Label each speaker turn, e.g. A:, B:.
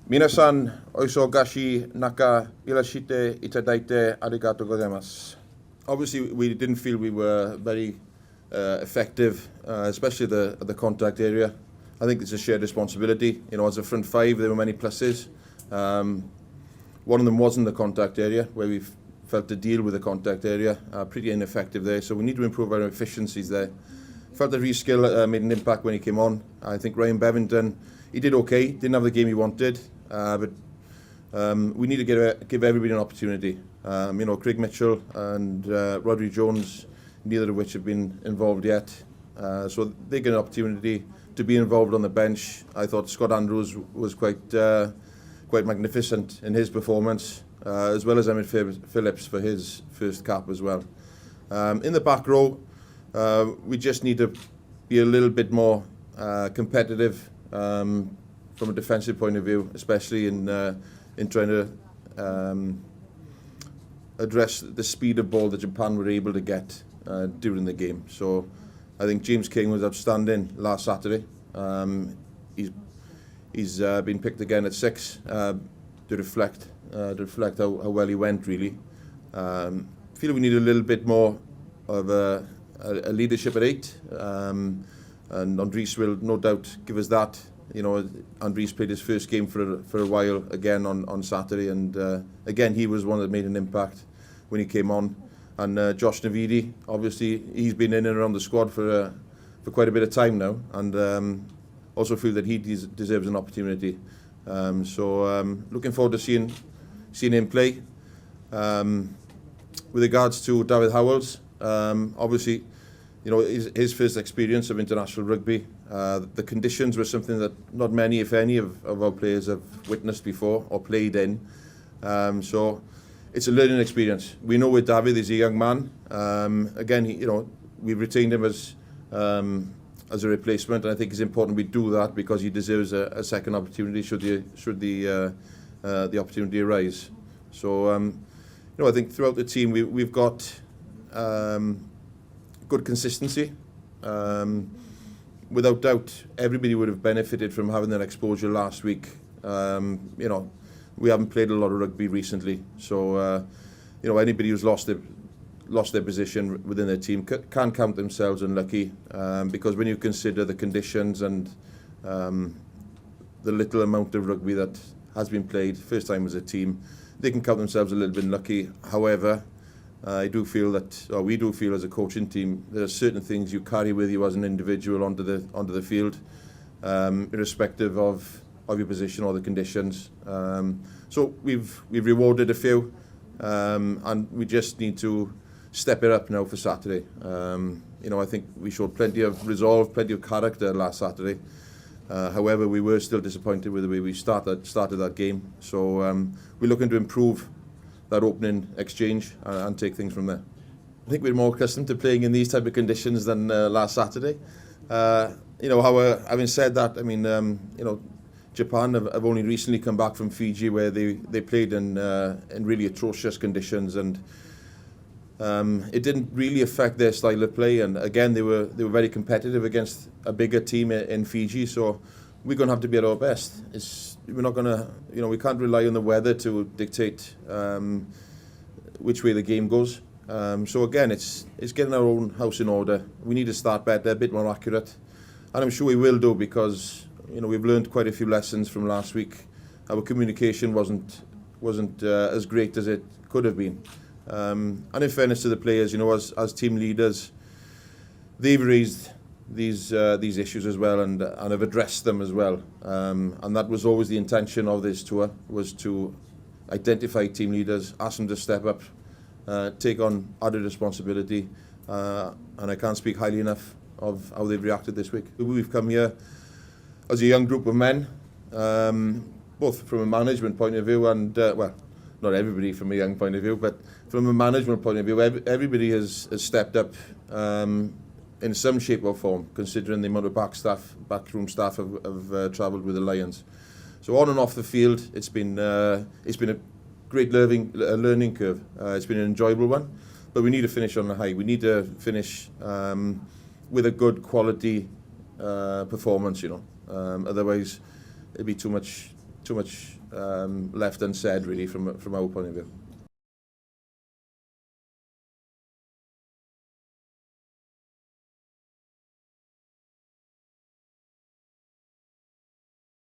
A: Minasan, oiso gashi naka ilashite itadaite arigato gozaimasu. Obviously, we didn't feel we were very effective, especially at the contact area. I think it's a shared responsibility. You know, as a front five, there were many pluses. One of them was in the contact area, where we felt to deal with the contact area. Pretty ineffective there, so we need to improve our efficiencies there. Felt that Rhys Gill made an impact when he came on. I think Ryan Bevington, he did okay, didn't have the game he wanted, but we need to give everybody an opportunity. You know, Craig Mitchell and Rodri Jones, neither of which have been involved yet, so they get an opportunity to be involved on the bench. I thought Scott Andrews was quite magnificent in his performance, as well as Emmett Phillips for his first cap as well. In the back row, we just need to be a little bit more competitive from a defensive point of view, especially in trying to address the speed of ball that Japan were able to get during the game. So I think James King was outstanding last Saturday. He's been picked again at 6 to reflect how well he went, really. Feel we need a little bit more of a leadership at 8, and Andries will no doubt give us that. You know, Andries played his first game for a while again on Saturday, and again he was one that made an impact when he came on. And Josh Navidi, obviously he's been in and around the squad for quite a bit of time now, and also feel that he deserves an opportunity. So looking forward to seeing him play. With regards to David Howells, obviously, you know, his first experience of international rugby, the conditions were something that not many, if any, of our players have witnessed before or played in. So it's a learning experience. We know with David, he's a young man. Again, you know, we've retained him as a replacement, and I think it's important we do that because he deserves a second opportunity should the opportunity arise. So, you know, I think throughout the team we've got good consistency. Without doubt, everybody would have benefited from having that exposure last week. You know, we haven't played a lot of rugby recently, so you know, anybody who's lost their position within their team can count themselves unlucky, because when you consider the conditions and the little amount of rugby that has been played, first time as a team, they can count themselves a little bit unlucky. However, I do feel that, or we do feel as a coaching team, there are certain things you carry with you as an individual onto the field, irrespective of your position or the conditions. So we've rewarded a few, and we just need to step it up now for Saturday. You know, I think we showed plenty of resolve, plenty of character last Saturday. However, we were still disappointed with the way we started that game. So we're looking to improve that opening exchange and take things from there. I think we're more accustomed to playing in these type of conditions than last Saturday. You know, having said that, I mean, you know, Japan have only recently come back from Fiji, where they played in really atrocious conditions, and it didn't really affect their style of play. And again, they were very competitive against a bigger team in Fiji. So we're going to have to be at our best. We're not going to, you know, we can't rely on the weather to dictate which way the game goes. So again, it's getting our own house in order. We need to start better, a bit more accurate, and I'm sure we will do, because you know, we've learned quite a few lessons from last week. Our communication wasn't as great as it could have been. And in fairness to the players, you know, as team leaders, they've raised these issues as well, and have addressed them as well. And that was always the intention of this tour, was to identify team leaders, ask them to step up, take on added responsibility. And I can't speak highly enough of how they've reacted this week. We've come here as a young group of men, both from a management point of view and, well, not everybody from a young point of view, but from a management point of view, everybody has stepped up in some shape or form, considering the amount of backroom staff have travelled with the Lions. So on and off the field, it's been a great learning curve. It's been an enjoyable one, but we need to finish on a high. We need to finish with a good quality performance, you know. Otherwise, it'd be too much left unsaid really from our point of view.